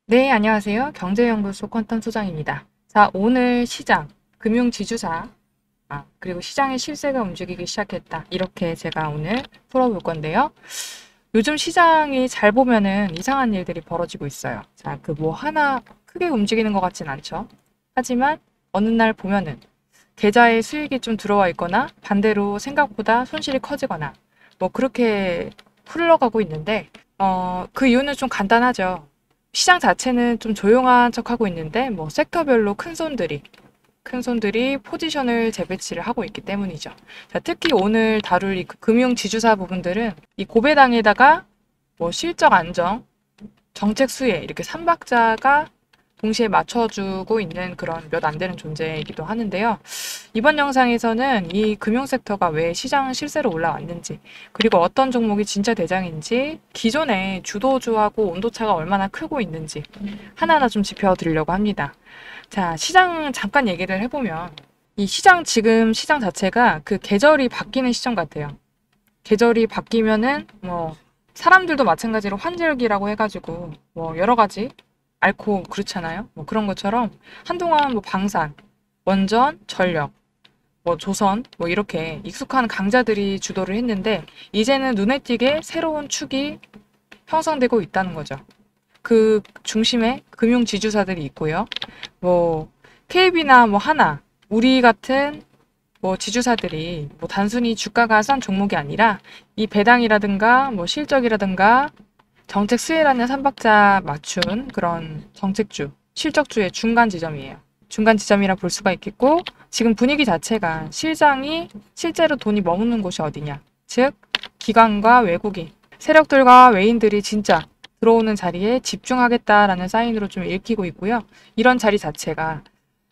네, 안녕하세요. 경제연구소 퀀텀 소장입니다. 자, 오늘 시장, 금융지주사, 그리고 시장의 실세가 움직이기 시작했다. 이렇게 제가 오늘 풀어볼 건데요. 요즘 시장이 잘 보면은 이상한 일들이 벌어지고 있어요. 자, 그 뭐 하나 크게 움직이는 것 같진 않죠. 하지만 어느 날 보면은 계좌에 수익이 좀 들어와 있거나 반대로 생각보다 손실이 커지거나 뭐 그렇게 흘러가고 있는데, 그 이유는 좀 간단하죠. 시장 자체는 좀 조용한 척하고 있는데 뭐 섹터별로 큰 손들이 포지션을 재배치를 하고 있기 때문이죠. 자, 특히 오늘 다룰 이 금융 지주사 부분들은 이 고배당에다가 뭐 실적 안정, 정책 수혜 이렇게 삼박자가 동시에 맞춰주고 있는 그런 몇 안 되는 존재이기도 하는데요. 이번 영상에서는 이 금융 섹터가 왜 시장 실세로 올라왔는지, 그리고 어떤 종목이 진짜 대장인지, 기존에 주도주하고 온도차가 얼마나 크고 있는지 하나하나 좀 짚어드리려고 합니다. 자, 시장 잠깐 얘기를 해보면 이 시장 지금 시장 자체가 그 계절이 바뀌는 시점 같아요. 계절이 바뀌면은 뭐 사람들도 마찬가지로 환절기라고 해가지고 뭐 여러 가지 앓고 그렇잖아요. 뭐 그런 것처럼 한동안 뭐 방산, 원전, 전력, 뭐 조선, 뭐 이렇게 익숙한 강자들이 주도를 했는데 이제는 눈에 띄게 새로운 축이 형성되고 있다는 거죠. 그 중심에 금융 지주사들이 있고요. 뭐 KB나 뭐 하나, 우리 같은 뭐 지주사들이 뭐 단순히 주가가 싼 종목이 아니라 이 배당이라든가 뭐 실적이라든가 정책 수혜라는 삼박자 맞춘 그런 정책주, 실적주의 중간 지점이에요. 중간 지점이라 볼 수가 있겠고, 지금 분위기 자체가 시장이 실제로 돈이 머무는 곳이 어디냐. 즉, 기관과 외국인, 세력들과 외인들이 진짜 들어오는 자리에 집중하겠다라는 사인으로 좀 읽히고 있고요. 이런 자리 자체가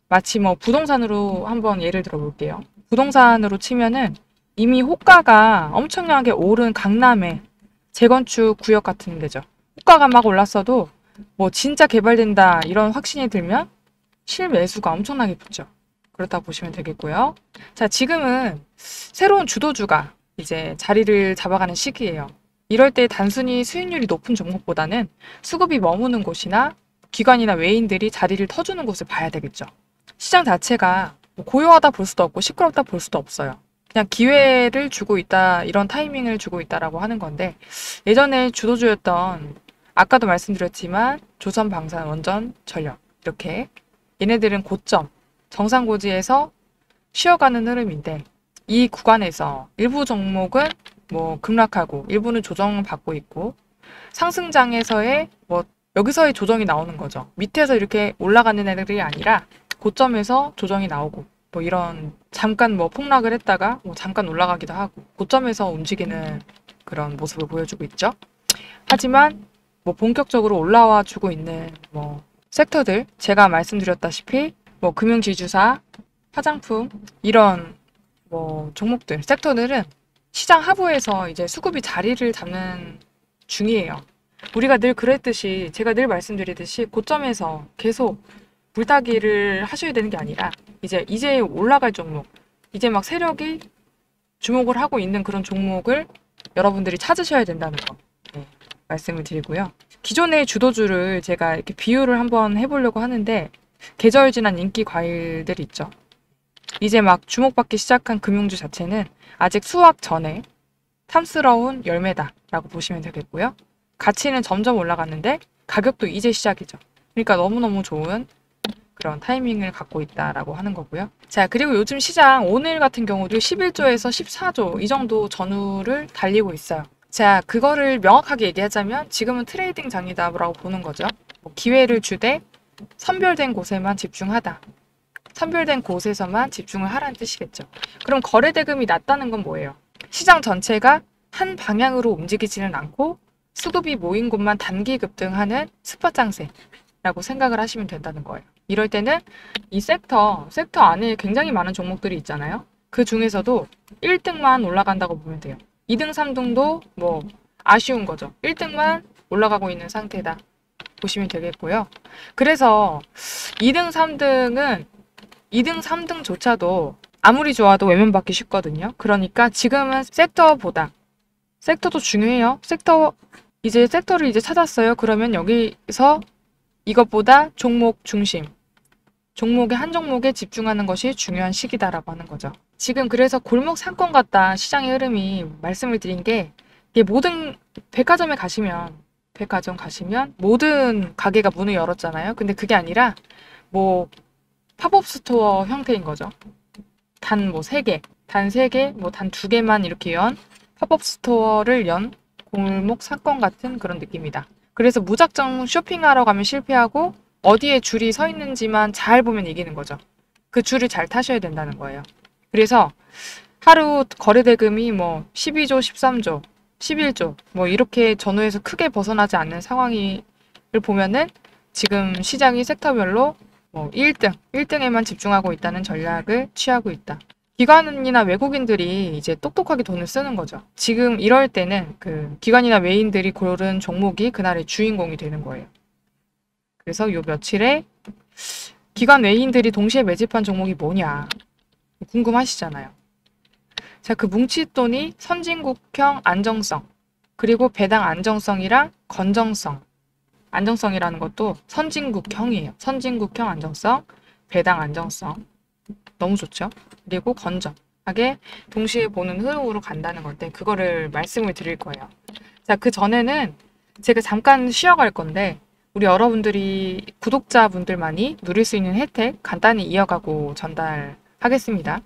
마치 뭐 부동산으로 한번 예를 들어 볼게요. 부동산으로 치면은 이미 호가가 엄청나게 오른 강남의 재건축 구역 같은 데죠. 호가가 막 올랐어도 뭐 진짜 개발된다 이런 확신이 들면 실매수가 엄청나게 붙죠. 그렇다 보시면 되겠고요. 자, 지금은 새로운 주도주가 이제 자리를 잡아가는 시기예요. 이럴 때 단순히 수익률이 높은 종목보다는 수급이 머무는 곳이나 기관이나 외인들이 자리를 터주는 곳을 봐야 되겠죠. 시장 자체가 뭐 고요하다 볼 수도 없고 시끄럽다 볼 수도 없어요. 그냥 기회를 주고 있다, 이런 타이밍을 주고 있다라고 하는 건데, 예전에 주도주였던, 아까도 말씀드렸지만, 조선, 방산, 원전, 전력, 이렇게 얘네들은 고점, 정상고지에서 쉬어가는 흐름인데, 이 구간에서 일부 종목은 뭐 급락하고, 일부는 조정받고 있고, 상승장에서의 뭐 여기서의 조정이 나오는 거죠. 밑에서 이렇게 올라가는 애들이 아니라 고점에서 조정이 나오고 뭐 이런 잠깐 뭐 폭락을 했다가 뭐 잠깐 올라가기도 하고 고점에서 움직이는 그런 모습을 보여주고 있죠. 하지만 뭐 본격적으로 올라와 주고 있는 뭐 섹터들, 제가 말씀드렸다시피 뭐 금융지주사, 화장품 이런 뭐 종목들, 섹터들은 시장 하부에서 이제 수급이 자리를 잡는 중이에요. 우리가 늘 그랬듯이, 제가 늘 말씀드리듯이 고점에서 계속 물타기를 하셔야 되는 게 아니라 이제 올라갈 종목, 이제 막 세력이 주목을 하고 있는 그런 종목을 여러분들이 찾으셔야 된다는 거, 네, 말씀을 드리고요. 기존의 주도주를 제가 이렇게 비유를 한번 해보려고 하는데, 계절 지난 인기 과일들 있죠. 이제 막 주목받기 시작한 금융주 자체는 아직 수확 전에 탐스러운 열매다라고 보시면 되겠고요. 가치는 점점 올라갔는데 가격도 이제 시작이죠. 그러니까 너무너무 좋은 그런 타이밍을 갖고 있다라고 하는 거고요. 자, 그리고 요즘 시장 오늘 같은 경우도 11조에서 14조 이 정도 전후를 달리고 있어요. 자, 그거를 명확하게 얘기하자면 지금은 트레이딩 장이다라고 보는 거죠. 뭐 기회를 주되 선별된 곳에만 집중하다. 선별된 곳에서만 집중을 하라는 뜻이겠죠. 그럼 거래 대금이 낮다는 건 뭐예요? 시장 전체가 한 방향으로 움직이지는 않고 수급이 모인 곳만 단기 급등하는 스팟 장세라고 생각을 하시면 된다는 거예요. 이럴 때는 이 섹터 안에 굉장히 많은 종목들이 있잖아요. 그 중에서도 1등만 올라간다고 보면 돼요. 2등, 3등도 뭐 아쉬운 거죠. 1등만 올라가고 있는 상태다 보시면 되겠고요. 그래서 2등, 3등조차도 아무리 좋아도 외면받기 쉽거든요. 그러니까 지금은 섹터도 중요해요. 섹터를 이제 찾았어요. 그러면 여기서 이것보다 종목 중심, 종목의 한 종목에 집중하는 것이 중요한 시기다라고 하는 거죠. 지금 그래서 골목 상권 같다 시장의 흐름이 말씀을 드린 게 이게 모든 백화점 가시면 모든 가게가 문을 열었잖아요. 근데 그게 아니라 뭐 팝업 스토어 형태인 거죠. 단 뭐 3개, 단 3개, 뭐 단 2개만 이렇게 연 팝업 스토어를 연 골목 사건 같은 그런 느낌이다. 그래서 무작정 쇼핑하러 가면 실패하고 어디에 줄이 서 있는지만 잘 보면 이기는 거죠. 그 줄을 잘 타셔야 된다는 거예요. 그래서 하루 거래대금이 뭐 12조, 13조, 11조 뭐 이렇게 전후에서 크게 벗어나지 않는 상황을 보면은 지금 시장이 섹터별로 뭐 1등에만 집중하고 있다는 전략을 취하고 있다. 기관이나 외국인들이 이제 똑똑하게 돈을 쓰는 거죠. 지금 이럴 때는 그 기관이나 외인들이 고른 종목이 그날의 주인공이 되는 거예요. 그래서 요 며칠에 기관 외인들이 동시에 매집한 종목이 뭐냐 궁금하시잖아요. 자, 그 뭉칫돈이 선진국형 안정성, 그리고 배당 안정성이랑 건정성. 안정성이라는 것도 선진국형이에요. 선진국형 안정성, 배당 안정성. 너무 좋죠? 그리고 건전하게 동시에 보는 흐름으로 간다는 건데 그거를 말씀을 드릴 거예요. 자, 그 전에는 제가 잠깐 쉬어갈 건데 우리 여러분들이 구독자분들만이 누릴 수 있는 혜택 간단히 이어가고 전달하겠습니다.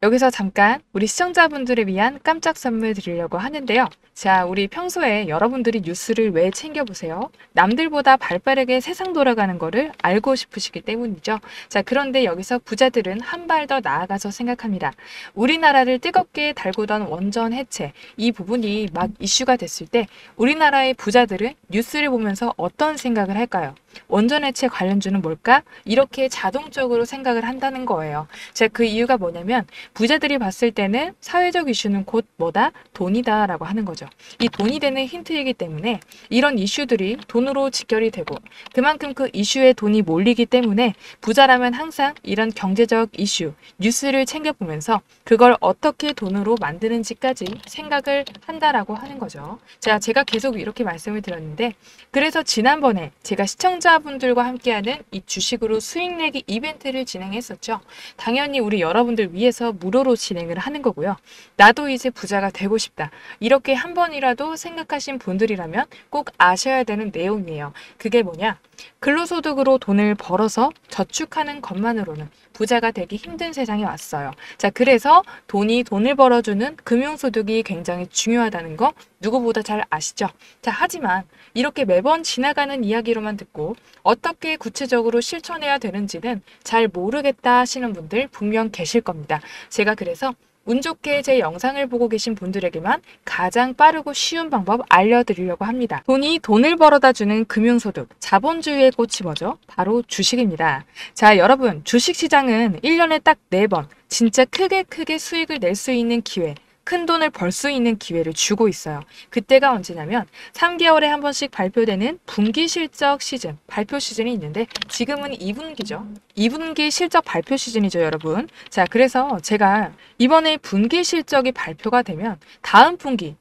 여기서 잠깐 우리 시청자분들을 위한 깜짝 선물 드리려고 하는데요. 자, 우리 평소에 여러분들이 뉴스를 왜 챙겨보세요? 남들보다 발빠르게 세상 돌아가는 거를 알고 싶으시기 때문이죠. 자, 그런데 여기서 부자들은 한 발 더 나아가서 생각합니다. 우리나라를 뜨겁게 달구던 원전 해체, 이 부분이 막 이슈가 됐을 때 우리나라의 부자들은 뉴스를 보면서 어떤 생각을 할까요? 원전 해체 관련주는 뭘까? 이렇게 자동적으로 생각을 한다는 거예요. 자, 그 이유가 뭐냐면 부자들이 봤을 때는 사회적 이슈는 곧 뭐다? 돈이다 라고 하는 거죠. 이 돈이 되는 힌트이기 때문에 이런 이슈들이 돈으로 직결이 되고 그만큼 그 이슈에 돈이 몰리기 때문에 부자라면 항상 이런 경제적 이슈, 뉴스를 챙겨보면서 그걸 어떻게 돈으로 만드는지까지 생각을 한다라고 하는 거죠. 자, 제가 계속 이렇게 말씀을 드렸는데 그래서 지난번에 제가 시청자분들과 함께하는 이 주식으로 수익 내기 이벤트를 진행했었죠. 당연히 우리 여러분들 위해서 무료로 진행을 하는 거고요. 나도 이제 부자가 되고 싶다. 이렇게 한 번이라도 생각하신 분들이라면 꼭 아셔야 되는 내용이에요. 그게 뭐냐? 근로소득으로 돈을 벌어서 저축하는 것만으로는 부자가 되기 힘든 세상이 왔어요. 자, 그래서 돈이 돈을 벌어주는 금융소득이 굉장히 중요하다는 거 누구보다 잘 아시죠? 자, 하지만 이렇게 매번 지나가는 이야기로만 듣고 어떻게 구체적으로 실천해야 되는지는 잘 모르겠다 하시는 분들 분명 계실 겁니다. 제가 그래서 운 좋게 제 영상을 보고 계신 분들에게만 가장 빠르고 쉬운 방법 알려드리려고 합니다. 돈이 돈을 벌어다 주는 금융소득, 자본주의의 꽃이 뭐죠? 바로 주식입니다. 자, 여러분, 주식시장은 1년에 딱 4번 진짜 크게 수익을 낼 수 있는 기회, 큰 돈을 벌 수 있는 기회를 주고 있어요. 그때가 언제냐면 3개월에 한 번씩 발표되는 분기 실적 시즌, 발표 시즌이 있는데 지금은 2분기죠. 2분기 실적 발표 시즌이죠, 여러분. 자, 그래서 제가 이번에 분기 실적이 발표가 되면 다음 분기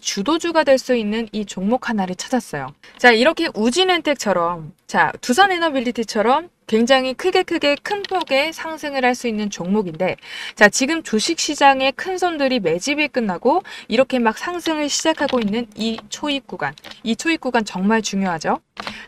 주도주가 될 수 있는 이 종목 하나를 찾았어요. 자, 이렇게 우진엔텍처럼, 자, 두산에너빌리티처럼 굉장히 크게 큰 폭의 상승을 할 수 있는 종목인데, 자, 지금 주식시장의 큰 손들이 매집이 끝나고 이렇게 막 상승을 시작하고 있는 이 초입 구간 정말 중요하죠.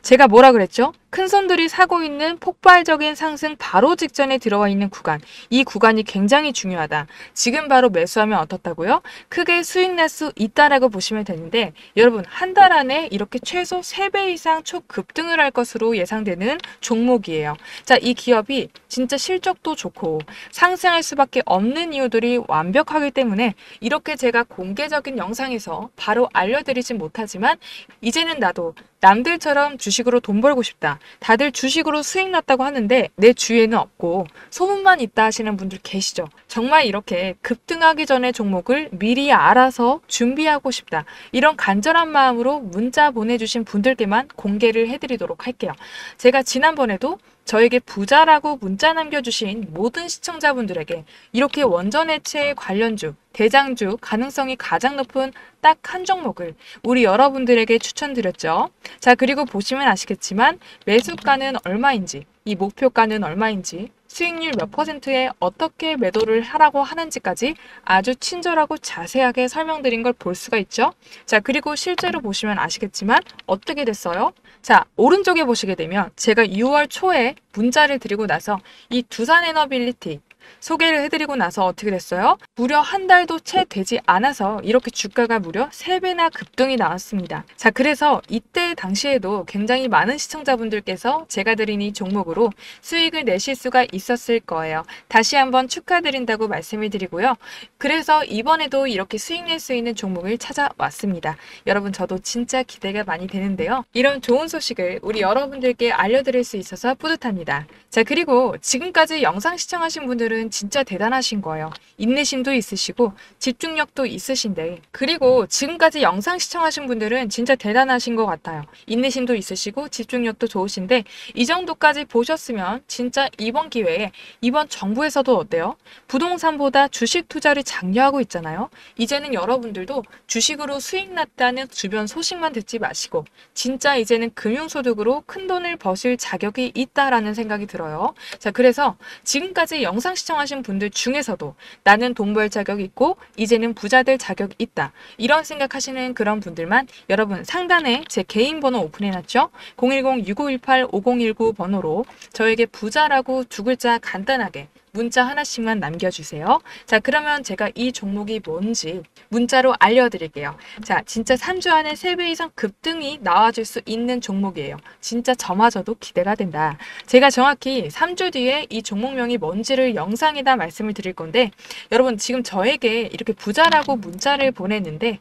제가 뭐라 그랬죠? 큰 손들이 사고 있는 폭발적인 상승 바로 직전에 들어와 있는 구간, 이 구간이 굉장히 중요하다. 지금 바로 매수하면 어떻다고요? 크게 수익 낼 수 있다라고 보시면 되는데, 여러분, 한 달 안에 이렇게 최소 3배 이상 초급등을 할 것으로 예상되는 종목이에요. 자, 이 기업이 진짜 실적도 좋고 상승할 수밖에 없는 이유들이 완벽하기 때문에 이렇게 제가 공개적인 영상에서 바로 알려드리진 못하지만 이제는 나도 남들처럼 주식으로 돈 벌고 싶다. 다들 주식으로 수익 났다고 하는데 내 주위에는 없고 소문만 있다 하시는 분들 계시죠. 정말 이렇게 급등하기 전에 종목을 미리 알아서 준비하고 싶다. 이런 간절한 마음으로 문자 보내주신 분들께만 공개를 해드리도록 할게요. 제가 지난번에도 저에게 부자라고 문자 남겨주신 모든 시청자분들에게 이렇게 원전해체 관련주, 대장주 가능성이 가장 높은 딱 한 종목을 우리 여러분들에게 추천드렸죠. 자, 그리고 보시면 아시겠지만 매수가는 얼마인지, 이 목표가는 얼마인지, 수익률 몇 %에 어떻게 매도를 하라고 하는지까지 아주 친절하고 자세하게 설명드린 걸 볼 수가 있죠. 자, 그리고 실제로 보시면 아시겠지만 어떻게 됐어요? 자, 오른쪽에 보시게 되면 제가 6월 초에 문자를 드리고 나서 이 두산에너빌리티 소개를 해드리고 나서 어떻게 됐어요? 무려 한 달도 채 되지 않아서 이렇게 주가가 무려 3배나 급등이 나왔습니다. 자, 그래서 이때 당시에도 굉장히 많은 시청자분들께서 제가 드린 이 종목으로 수익을 내실 수가 있었을 거예요. 다시 한번 축하드린다고 말씀을 드리고요. 그래서 이번에도 이렇게 수익 낼 수 있는 종목을 찾아왔습니다. 여러분, 저도 진짜 기대가 많이 되는데요. 이런 좋은 소식을 우리 여러분들께 알려드릴 수 있어서 뿌듯합니다. 자, 그리고 지금까지 영상 시청하신 분들은 진짜 대단하신 거예요. 인내심도 있으시고 집중력도 있으신데, 그리고 지금까지 영상 시청하신 분들은 진짜 대단하신 것 같아요. 인내심도 있으시고 집중력도 좋으신데 이 정도까지 보셨으면 진짜 이번 기회에 이번 정부에서도 어때요? 부동산보다 주식 투자를 장려하고 있잖아요. 이제는 여러분들도 주식으로 수익 났다는 주변 소식만 듣지 마시고 진짜 이제는 금융소득으로 큰 돈을 버실 자격이 있다라는 생각이 들어요. 자, 그래서 지금까지 영상 시청하신 분들 중에서도 나는 돈 벌 자격이 있고 이제는 부자 될 자격이 있다, 이런 생각하시는 그런 분들만 여러분 상단에 제 개인 번호 오픈해놨죠. 010-6518-5019 번호로 저에게 부자라고 두 글자 간단하게 문자 하나씩만 남겨주세요. 자, 그러면 제가 이 종목이 뭔지 문자로 알려드릴게요. 자, 진짜 3주 안에 3배 이상 급등이 나와줄 수 있는 종목이에요. 진짜 저마저도 기대가 된다. 제가 정확히 3주 뒤에 이 종목명이 뭔지를 영상에다 말씀을 드릴 건데, 여러분 지금 저에게 이렇게 부자라고 문자를 보냈는데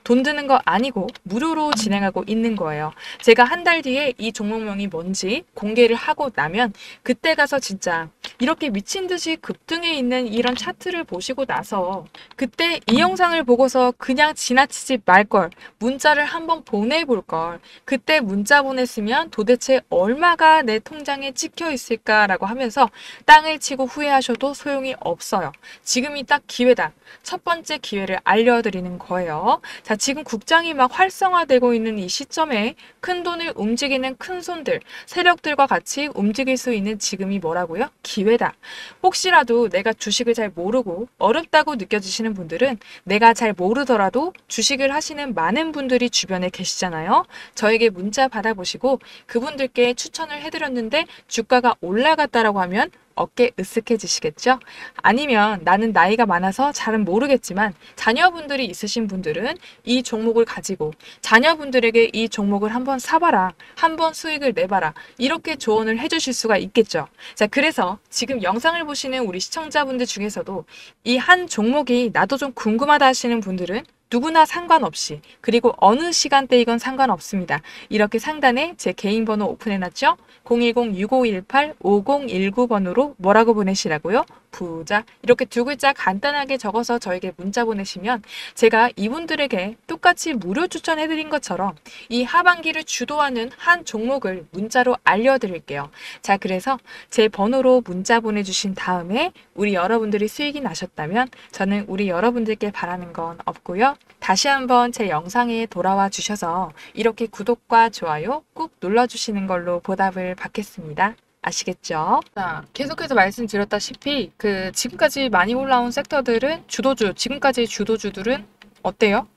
돈 드는 거 아니고 무료로 진행하고 있는 거예요. 제가 한 달 뒤에 이 종목명이 뭔지 공개를 하고 나면 그때 가서 진짜 이렇게 미친 듯이 급등해 있는 이런 차트를 보시고 나서 그때 이 영상을 보고서 그냥 지나치지 말걸, 문자를 한번 보내볼 걸, 그때 문자 보냈으면 도대체 얼마가 내 통장에 찍혀 있을까라고 하면서 땅을 치고 후회하셔도 소용이 없어요. 지금이 딱 기회다. 첫 번째 기회를 알려드리는 거예요. 자, 지금 국장이 막 활성화되고 있는 이 시점에 큰 돈을 움직이는 큰 손들, 세력들과 같이 움직일 수 있는 지금이 뭐라고요? 기회다. 혹시라도 내가 주식을 잘 모르고 어렵다고 느껴지시는 분들은 내가 잘 모르더라도 주식을 하시는 많은 분들이 주변에 계시잖아요. 저에게 문자 받아보시고 그분들께 추천을 해드렸는데 주가가 올라갔다라고 하면 어깨 으쓱해지시겠죠? 아니면 나는 나이가 많아서 잘은 모르겠지만 자녀분들이 있으신 분들은 이 종목을 가지고 자녀분들에게 이 종목을 한번 사봐라, 한번 수익을 내봐라, 이렇게 조언을 해주실 수가 있겠죠. 자, 그래서 지금 영상을 보시는 우리 시청자분들 중에서도 이 한 종목이 나도 좀 궁금하다 하시는 분들은 누구나 상관없이, 그리고 어느 시간대이건 상관없습니다. 이렇게 상단에 제 개인 번호 오픈해놨죠? 010-6518-5019 번호로 뭐라고 보내시라고요? 부자. 이렇게 두 글자 간단하게 적어서 저에게 문자 보내시면 제가 이분들에게 똑같이 무료 추천해드린 것처럼 이 하반기를 주도하는 한 종목을 문자로 알려드릴게요. 자, 그래서 제 번호로 문자 보내주신 다음에 우리 여러분들이 수익이 나셨다면 저는 우리 여러분들께 바라는 건 없고요. 다시 한번 제 영상에 돌아와 주셔서 이렇게 구독과 좋아요 꾹 눌러주시는 걸로 보답을 받겠습니다. 아시겠죠? 자, 계속해서 말씀드렸다시피 지금까지 많이 올라온 섹터들은 지금까지 주도주들은 어때요?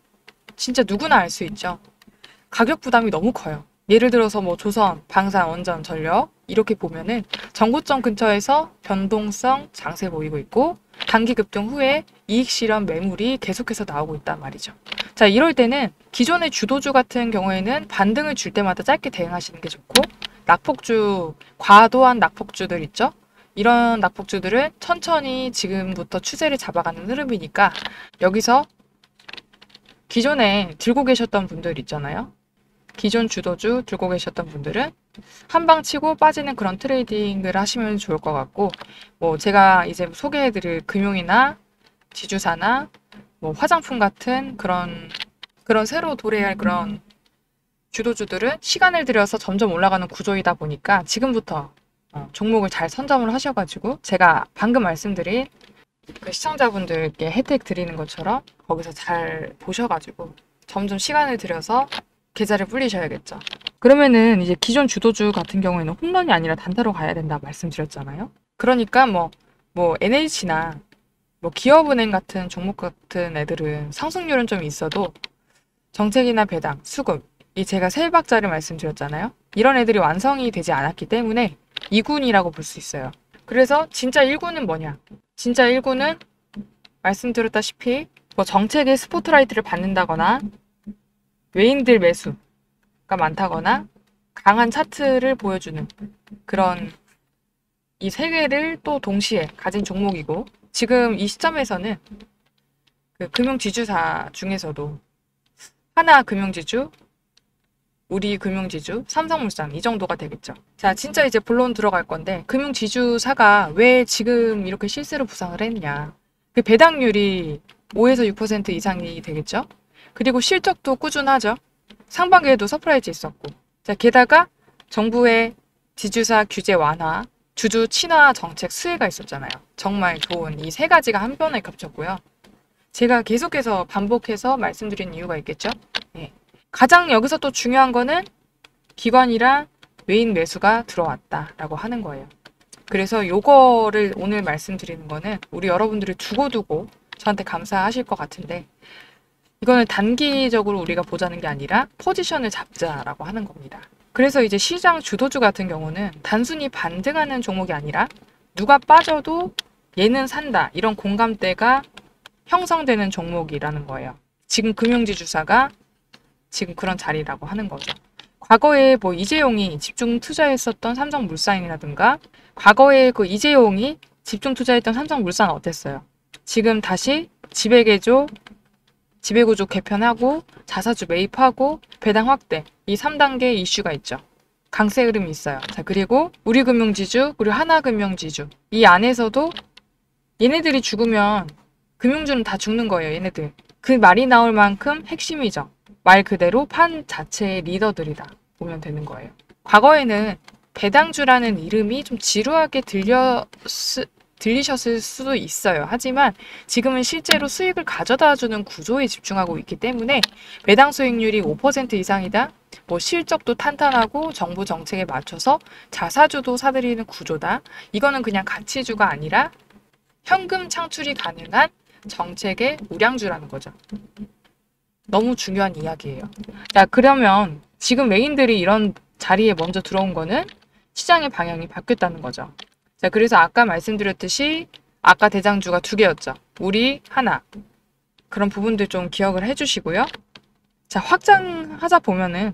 진짜 누구나 알 수 있죠. 가격 부담이 너무 커요. 예를 들어서 뭐 조선, 방산, 원전, 전력 이렇게 보면은 전고점 근처에서 변동성 장세 보이고 있고 단기 급등 후에 이익 실현 매물이 계속해서 나오고 있단 말이죠. 자, 이럴 때는 기존의 주도주 같은 경우에는 반등을 줄 때마다 짧게 대응하시는 게 좋고, 낙폭주, 과도한 낙폭주들 있죠? 이런 낙폭주들은 천천히 지금부터 추세를 잡아가는 흐름이니까 여기서 기존에 들고 계셨던 분들 있잖아요. 기존 주도주 들고 계셨던 분들은 한방 치고 빠지는 그런 트레이딩을 하시면 좋을 것 같고, 뭐 제가 이제 소개해드릴 금융이나 지주사나 뭐 화장품 같은 그런 새로 도래할 그런 주도주들은 시간을 들여서 점점 올라가는 구조이다 보니까 지금부터 종목을 잘 선점을 하셔가지고 제가 방금 말씀드린 그 시청자분들께 혜택 드리는 것처럼 거기서 잘 보셔가지고 점점 시간을 들여서 계좌를 불리셔야겠죠. 그러면은 이제 기존 주도주 같은 경우에는 홈런이 아니라 단타로 가야 된다 말씀드렸잖아요. 그러니까 뭐 NH나 뭐 기업은행 같은 종목 같은 애들은 상승률은 좀 있어도 정책이나 배당, 수급, 이 제가 세 박자를 말씀드렸잖아요. 이런 애들이 완성이 되지 않았기 때문에 2군이라고 볼 수 있어요. 그래서 진짜 1군은 뭐냐? 진짜 1군은 말씀드렸다시피 뭐 정책의 스포트라이트를 받는다거나 외인들 매수가 많다거나 강한 차트를 보여주는 그런 이 세 개를 또 동시에 가진 종목이고, 지금 이 시점에서는 그 금융지주사 중에서도 하나금융지주, 우리금융지주, 삼성물산 이 정도가 되겠죠. 자, 진짜 이제 본론 들어갈 건데 금융지주사가 왜 지금 이렇게 실세로 부상을 했냐. 그 배당률이 5에서 6% 이상이 되겠죠. 그리고 실적도 꾸준하죠. 상반기에도 서프라이즈 있었고. 자, 게다가 정부의 지주사 규제 완화, 주주 친화 정책 수혜가 있었잖아요. 정말 좋은 이 세 가지가 한 번에 겹쳤고요. 제가 계속해서 반복해서 말씀드린 이유가 있겠죠. 예. 가장 여기서 또 중요한 거는 기관이랑 외인 매수가 들어왔다라고 하는 거예요. 그래서 요거를 오늘 말씀드리는 거는 우리 여러분들이 두고두고 저한테 감사하실 것 같은데, 이거는 단기적으로 우리가 보자는 게 아니라 포지션을 잡자라고 하는 겁니다. 그래서 이제 시장 주도주 같은 경우는 단순히 반등하는 종목이 아니라 누가 빠져도 얘는 산다, 이런 공감대가 형성되는 종목이라는 거예요. 지금 금융지주사가 지금 그런 자리라고 하는 거죠. 과거에 뭐 이재용이 집중 투자했었던 삼성물산이라든가, 과거에 그 이재용이 집중 투자했던 삼성물산 어땠어요? 지금 다시 지배구조 개편하고 자사주 매입하고 배당 확대, 이 3단계 이슈가 있죠. 강세 흐름이 있어요. 자, 그리고 우리금융지주, 그리고 하나금융지주, 이 안에서도 얘네들이 죽으면 금융주는 다 죽는 거예요. 얘네들. 그 말이 나올 만큼 핵심이죠. 말 그대로 판 자체의 리더들이다 보면 되는 거예요. 과거에는 배당주라는 이름이 좀 지루하게 들리셨을 수도 있어요. 하지만 지금은 실제로 수익을 가져다주는 구조에 집중하고 있기 때문에 배당 수익률이 5% 이상이다, 뭐 실적도 탄탄하고 정부 정책에 맞춰서 자사주도 사들이는 구조다, 이거는 그냥 가치주가 아니라 현금 창출이 가능한 정책의 우량주라는 거죠. 너무 중요한 이야기예요. 자, 그러면 지금 메인들이 이런 자리에 먼저 들어온 거는 시장의 방향이 바뀌었다는 거죠. 자, 그래서 아까 말씀드렸듯이 아까 대장주가 두 개였죠. 우리 하나. 그런 부분들 좀 기억을 해주시고요. 자, 확장하다 보면은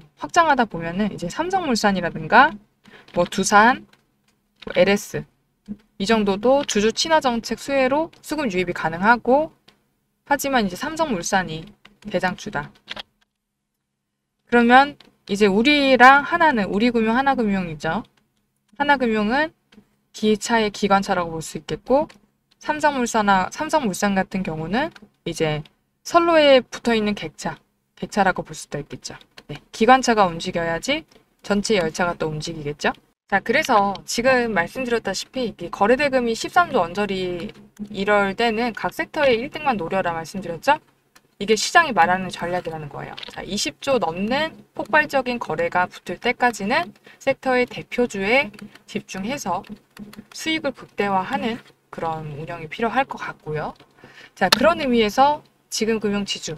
이제 삼성물산이라든가 뭐 두산, 뭐 LS 이 정도도 주주 친화 정책 수혜로 수급 유입이 가능하고, 하지만 이제 삼성물산이 대장주다. 그러면 이제 우리랑 하나는 우리금융, 하나금융이죠. 하나금융은 기차의 기관차라고 볼 수 있겠고, 삼성물산 같은 경우는 이제 선로에 붙어있는 객차라고 볼 수도 있겠죠. 네, 기관차가 움직여야지 전체 열차가 또 움직이겠죠. 자, 그래서 지금 말씀드렸다시피 이 거래대금이 13조 언저리 이럴 때는 각 섹터의 1등만 노려라 말씀드렸죠? 이게 시장이 말하는 전략이라는 거예요. 자, 20조 넘는 폭발적인 거래가 붙을 때까지는 섹터의 대표주에 집중해서 수익을 극대화하는 그런 운영이 필요할 것 같고요. 자, 그런 의미에서 지금 금융지주는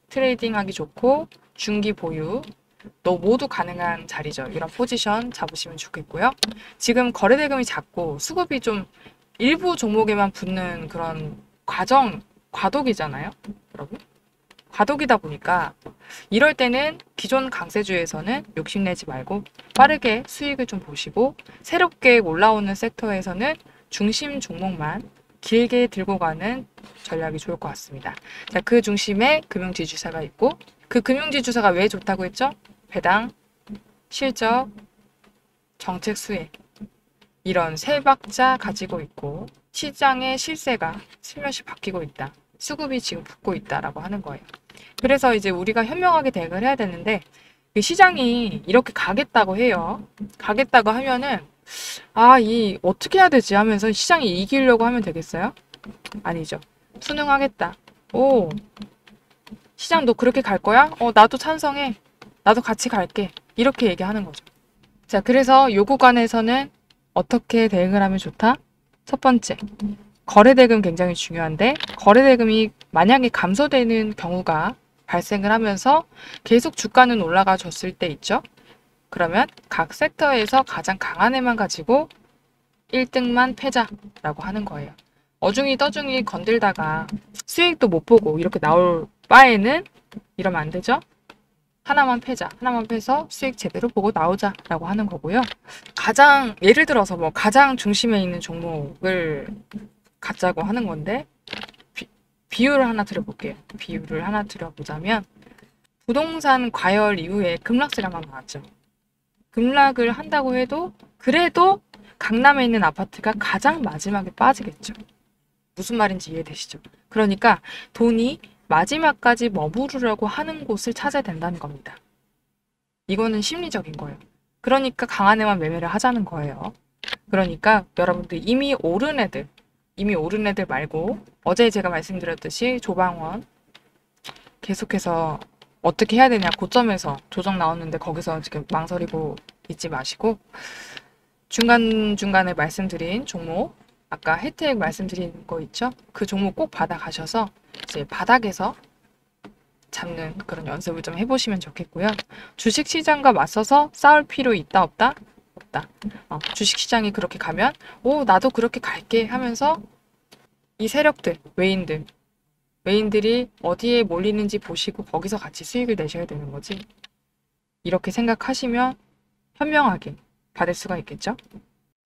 트레이딩하기 좋고 중기 보유 또 모두 가능한 자리죠. 이런 포지션 잡으시면 좋겠고요. 지금 거래대금이 작고 수급이 좀 일부 종목에만 붙는 그런 과도기잖아요, 여러분. 과도기다 보니까 이럴 때는 기존 강세주에서는 욕심내지 말고 빠르게 수익을 좀 보시고, 새롭게 올라오는 섹터에서는 중심 종목만 길게 들고 가는 전략이 좋을 것 같습니다. 자, 그 중심에 금융지주사가 있고, 그 금융지주사가 왜 좋다고 했죠? 배당, 실적, 정책 수혜, 이런 세 박자 가지고 있고 시장의 실세가 슬며시 바뀌고 있다. 수급이 지금 붙고 있다라고 하는 거예요. 그래서 이제 우리가 현명하게 대응을 해야 되는데, 그 시장이 이렇게 가겠다고 해요. 가겠다고 하면은 어떻게 해야 되지 하면서 시장이 이기려고 하면 되겠어요? 아니죠. 순응하겠다. 오, 시장 너 그렇게 갈 거야? 나도 찬성해. 나도 같이 갈게. 이렇게 얘기하는 거죠. 자, 그래서 요 구간에서는 어떻게 대응을 하면 좋다? 첫 번째, 거래대금 굉장히 중요한데, 거래대금이 만약에 감소되는 경우가 발생을 하면서 계속 주가는 올라가 줬을 때 있죠? 그러면 각 섹터에서 가장 강한 애만 가지고 1등만 패자라고 하는 거예요. 어중이 떠중이 건들다가 수익도 못 보고 이렇게 나올 바에는 이러면 안 되죠? 하나만 패자, 하나만 패서 수익 제대로 보고 나오자라고 하는 거고요. 예를 들어서 가장 중심에 있는 종목을 갖자고 하는 건데, 비유를 하나 드려볼게요. 비유를 하나 드려보자면, 부동산 과열 이후에 급락세가 막 나왔죠. 급락을 한다고 해도, 그래도 강남에 있는 아파트가 가장 마지막에 빠지겠죠. 무슨 말인지 이해되시죠? 그러니까 돈이 마지막까지 머무르려고 하는 곳을 찾아야 된다는 겁니다. 이거는 심리적인 거예요. 그러니까 강한 애만 매매를 하자는 거예요. 그러니까 여러분들 이미 오른 애들 말고 어제 제가 말씀드렸듯이 조방원 계속해서 어떻게 해야 되냐, 고점에서 조정 나왔는데 거기서 지금 망설이고 있지 마시고, 중간중간에 말씀드린 종목, 아까 혜택 말씀드린 거 있죠? 그 종목 꼭 받아가셔서 이제 바닥에서 잡는 그런 연습을 좀 해보시면 좋겠고요. 주식시장과 맞서서 싸울 필요 있다 없다? 없다. 주식시장이 그렇게 가면 나도 그렇게 갈게 하면서 이 세력들, 외인들이 어디에 몰리는지 보시고 거기서 같이 수익을 내셔야 되는 거지. 이렇게 생각하시면 현명하게 받을 수가 있겠죠?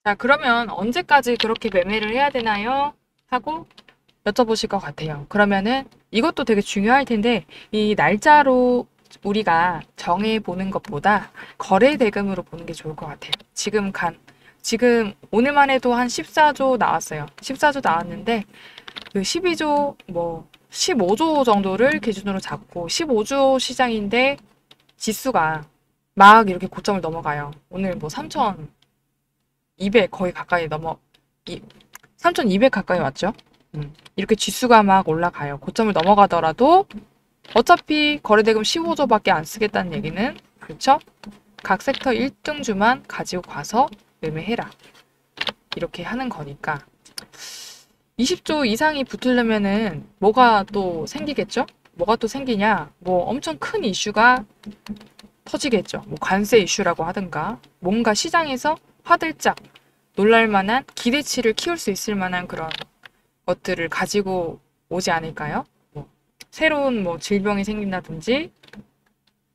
자, 그러면 언제까지 그렇게 매매를 해야 되나요? 하고 여쭤보실 것 같아요. 그러면은 이것도 되게 중요할 텐데, 이 날짜로 우리가 정해보는 것보다 거래 대금으로 보는 게 좋을 것 같아요. 지금 오늘만 해도 한 14조 나왔어요. 14조 나왔는데, 그 12조, 15조 정도를 기준으로 잡고, 15조 시장인데 지수가 막 이렇게 고점을 넘어가요. 오늘 3,200 거의 가까이 3,200 가까이 왔죠? 이렇게 지수가 막 올라가요. 고점을 넘어가더라도 어차피 거래대금 15조밖에 안 쓰겠다는 얘기는, 그렇죠? 각 섹터 1등주만 가지고 가서 매매해라. 이렇게 하는 거니까 20조 이상이 붙으려면은 뭐가 또 생기겠죠? 뭐가 또 생기냐? 엄청 큰 이슈가 터지겠죠. 관세 이슈라고 하든가, 뭔가 시장에서 화들짝 놀랄만한 기대치를 키울 수 있을 만한 그런 것들을 가지고 오지 않을까요? 새로운 질병이 생긴다든지,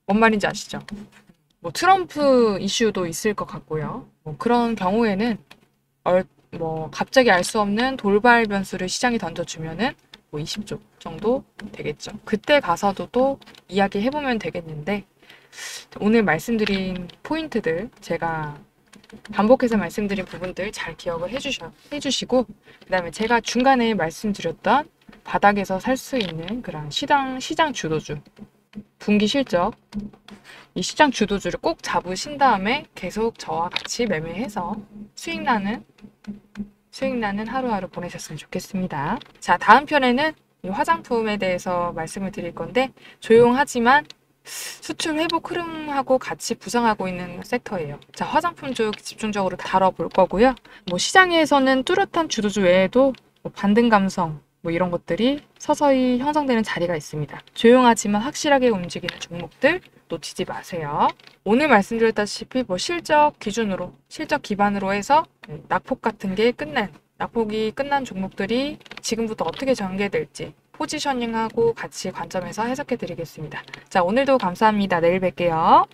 뭔 말인지 아시죠? 트럼프 이슈도 있을 것 같고요. 그런 경우에는 갑자기 알 수 없는 돌발 변수를 시장이 던져주면은 20조 정도 되겠죠. 그때 가서도 또 이야기해보면 되겠는데, 오늘 말씀드린 포인트들, 제가 반복해서 말씀드린 부분들 잘 기억을 해주시고, 그 다음에 제가 중간에 말씀드렸던 바닥에서 살 수 있는 그런 시장 주도주, 분기 실적, 이 시장 주도주를 꼭 잡으신 다음에 계속 저와 같이 매매해서 수익 나는 하루하루 보내셨으면 좋겠습니다. 자, 다음 편에는 이 화장품에 대해서 말씀을 드릴 건데, 조용하지만 수출 회복 흐름하고 같이 부상하고 있는 섹터예요. 자, 화장품 쪽 집중적으로 다뤄볼 거고요. 시장에서는 뚜렷한 주도주 외에도 반등 감성, 이런 것들이 서서히 형성되는 자리가 있습니다. 조용하지만 확실하게 움직이는 종목들 놓치지 마세요. 오늘 말씀드렸다시피 실적 기반으로 해서 낙폭이 끝난 종목들이 지금부터 어떻게 전개될지 포지셔닝하고 같이 관점에서 해석해 드리겠습니다. 자, 오늘도 감사합니다. 내일 뵐게요.